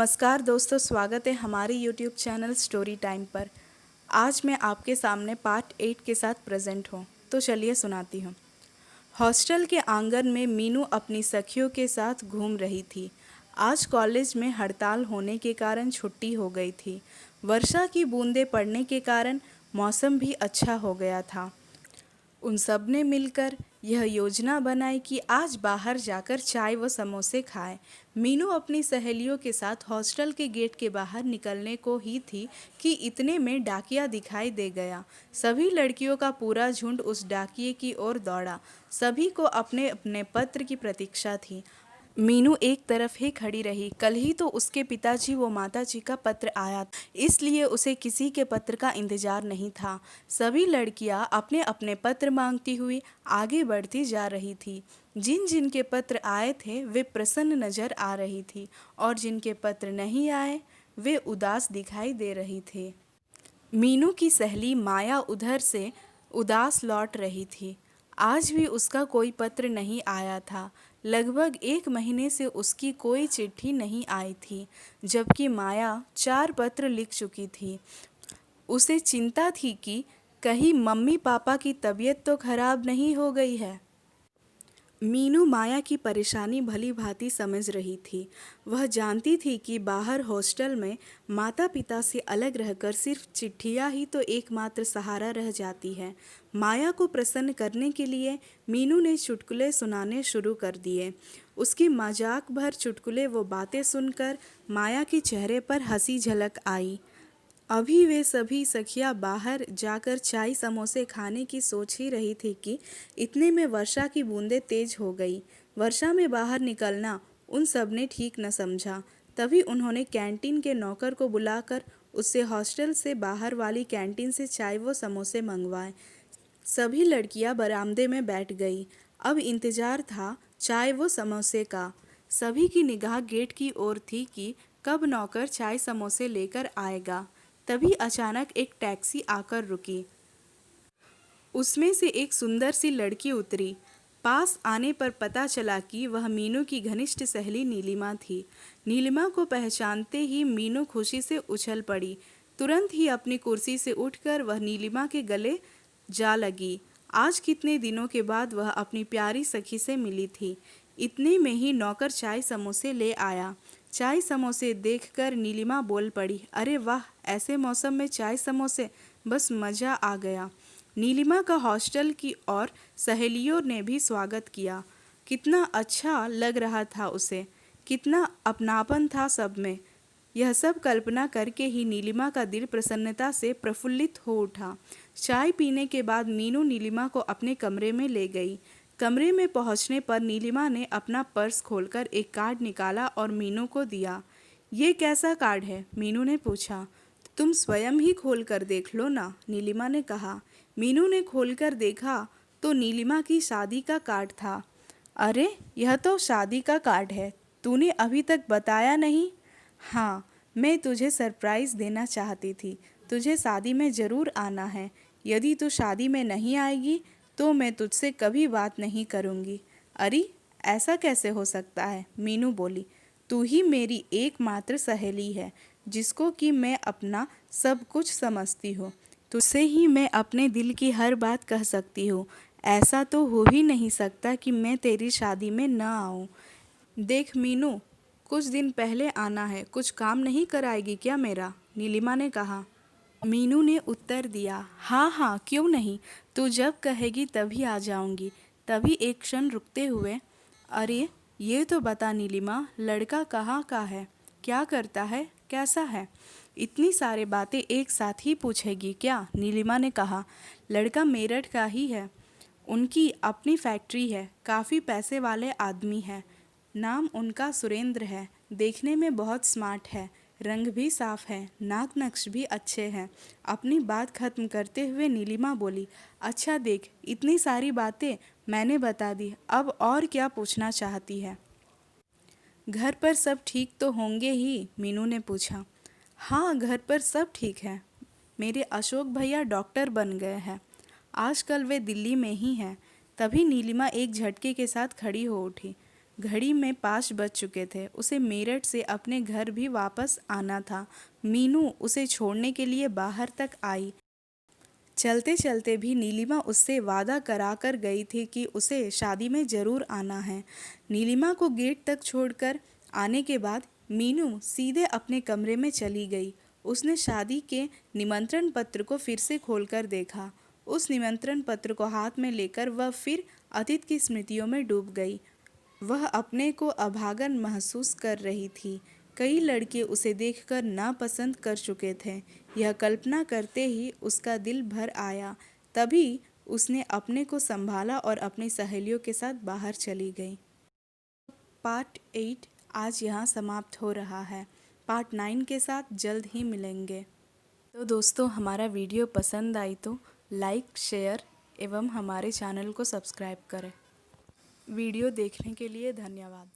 नमस्कार दोस्तों, स्वागत है हमारे यूट्यूब चैनल स्टोरी टाइम पर। आज मैं आपके सामने पार्ट 8 के साथ प्रेजेंट हूँ, तो चलिए सुनाती हूँ। हॉस्टल के आंगन में मीनू अपनी सखियों के साथ घूम रही थी। आज कॉलेज में हड़ताल होने के कारण छुट्टी हो गई थी। वर्षा की बूंदें पड़ने के कारण मौसम भी अच्छा हो गया था। उन सब ने मिलकर यह योजना बनाई कि आज बाहर जाकर चाय व समोसे खाएं। मीनू अपनी सहेलियों के साथ हॉस्टल के गेट के बाहर निकलने को ही थी कि इतने में डाकिया दिखाई दे गया। सभी लड़कियों का पूरा झुंड उस डाकिये की ओर दौड़ा। सभी को अपने अपने पत्र की प्रतीक्षा थी। मीनू एक तरफ ही खड़ी रही। कल ही तो उसके पिताजी व माताजी का पत्र आया था, इसलिए उसे किसी के पत्र का इंतजार नहीं था। सभी लड़कियां अपने अपने पत्र मांगती हुई आगे बढ़ती जा रही थी। जिन जिन के पत्र आए थे वे प्रसन्न नजर आ रही थी और जिनके पत्र नहीं आए वे उदास दिखाई दे रही थे। मीनू की सहेली माया उधर से उदास लौट रही थी। आज भी उसका कोई पत्र नहीं आया था। लगभग 1 महीने से उसकी कोई चिट्ठी नहीं आई थी, जबकि माया 4 पत्र लिख चुकी थी। उसे चिंता थी कि कहीं मम्मी पापा की तबीयत तो खराब नहीं हो गई है। मीनू माया की परेशानी भली भांति समझ रही थी। वह जानती थी कि बाहर हॉस्टल में माता पिता से अलग रहकर सिर्फ चिट्ठियां ही तो एकमात्र सहारा रह जाती है। माया को प्रसन्न करने के लिए मीनू ने चुटकुले सुनाने शुरू कर दिए। उसकी मजाक भर चुटकुले वो बातें सुनकर माया के चेहरे पर हंसी झलक आई। अभी वे सभी सखियां बाहर जाकर चाय समोसे खाने की सोच ही रही थी कि इतने में वर्षा की बूंदें तेज हो गई। वर्षा में बाहर निकलना उन सब ने ठीक न समझा। तभी उन्होंने कैंटीन के नौकर को बुलाकर उससे हॉस्टल से बाहर वाली कैंटीन से चाय व समोसे मंगवाए। सभी लड़कियां बरामदे में बैठ गई। अब इंतजार था चाय व समोसे का। सभी की निगाह गेट की ओर थी कि कब नौकर चाय समोसे लेकर आएगा। तभी अचानक एक टैक्सी आकर रुकी। उसमें से एक सुंदर सी लड़की उतरी। पास आने पर पता चला कि वह मीनू की घनिष्ठ सहेली नीलिमा थी। नीलिमा को पहचानते ही मीनू खुशी से उछल पड़ी। तुरंत ही अपनी कुर्सी से उठकर वह नीलिमा के गले जा लगी। आज कितने दिनों के बाद वह अपनी प्यारी सखी से मिली थी। इतने में ही नौकर चाय समोसे ले आया। चाय समोसे देखकर नीलिमा बोल पड़ी, अरे वाह, ऐसे मौसम में चाय समोसे, बस मज़ा आ गया। नीलिमा का हॉस्टल की और सहेलियों ने भी स्वागत किया। कितना अच्छा लग रहा था उसे, कितना अपनापन था सब में। यह सब कल्पना करके ही नीलिमा का दिल प्रसन्नता से प्रफुल्लित हो उठा। चाय पीने के बाद मीनू नीलिमा को अपने कमरे में ले गई। कमरे में पहुंचने पर नीलिमा ने अपना पर्स खोलकर एक कार्ड निकाला और मीनू को दिया। ये कैसा कार्ड है? मीनू ने पूछा। तुम स्वयं ही खोल कर देख लो ना, नीलिमा ने कहा। मीनू ने खोलकर देखा तो नीलिमा की शादी का कार्ड था। अरे, यह तो शादी का कार्ड है, तूने अभी तक बताया नहीं। हाँ, मैं तुझे सरप्राइज़ देना चाहती थी। तुझे शादी में ज़रूर आना है। यदि तू शादी में नहीं आएगी तो मैं तुझसे कभी बात नहीं करूँगी। अरे, ऐसा कैसे हो सकता है? मीनू बोली। तू ही मेरी एकमात्र सहेली है, जिसको कि मैं अपना सब कुछ समझती हूँ। तुझसे ही मैं अपने दिल की हर बात कह सकती हूँ। ऐसा तो हो ही नहीं सकता कि मैं तेरी शादी में न आऊँ। देख मीनू, कुछ दिन पहले आना है, कुछ काम नहीं कराएगी क्या मेरा? नीलिमा ने कहा। मीनू ने उत्तर दिया, हाँ हाँ, क्यों नहीं, तू जब कहेगी तभी आ जाऊंगी। तभी एक क्षण रुकते हुए, अरे ये तो बता नीलिमा, लड़का कहाँ का है, क्या करता है, कैसा है? इतनी सारी बातें एक साथ ही पूछेगी क्या? नीलिमा ने कहा। लड़का मेरठ का ही है, उनकी अपनी फैक्ट्री है, काफ़ी पैसे वाले आदमी है। नाम उनका सुरेंद्र है। देखने में बहुत स्मार्ट है, रंग भी साफ है, नाक नक्श भी अच्छे हैं। अपनी बात खत्म करते हुए नीलिमा बोली, अच्छा देख, इतनी सारी बातें मैंने बता दी, अब और क्या पूछना चाहती है? घर पर सब ठीक तो होंगे ही? मीनू ने पूछा। हाँ, घर पर सब ठीक है। मेरे अशोक भैया डॉक्टर बन गए हैं। आजकल वे दिल्ली में ही हैं। तभी नीलिमा एक झटके के साथ खड़ी हो उठी। घड़ी में 5 बज चुके थे। उसे मेरठ से अपने घर भी वापस आना था। मीनू उसे छोड़ने के लिए बाहर तक आई। चलते चलते भी नीलिमा उससे वादा करा कर गई थी कि उसे शादी में ज़रूर आना है। नीलिमा को गेट तक छोड़कर आने के बाद मीनू सीधे अपने कमरे में चली गई। उसने शादी के निमंत्रण पत्र को फिर से खोलकर देखा। उस निमंत्रण पत्र को हाथ में लेकर वह फिर अतीत की स्मृतियों में डूब गई। वह अपने को अभागन महसूस कर रही थी। कई लड़के उसे देखकर नापसंद कर चुके थे। यह कल्पना करते ही उसका दिल भर आया। तभी उसने अपने को संभाला और अपनी सहेलियों के साथ बाहर चली गई। पार्ट 8 आज यहाँ समाप्त हो रहा है। पार्ट 9 के साथ जल्द ही मिलेंगे। तो दोस्तों, हमारा वीडियो पसंद आई तो लाइक, शेयर एवं हमारे चैनल को सब्सक्राइब करें। वीडियो देखने के लिए धन्यवाद।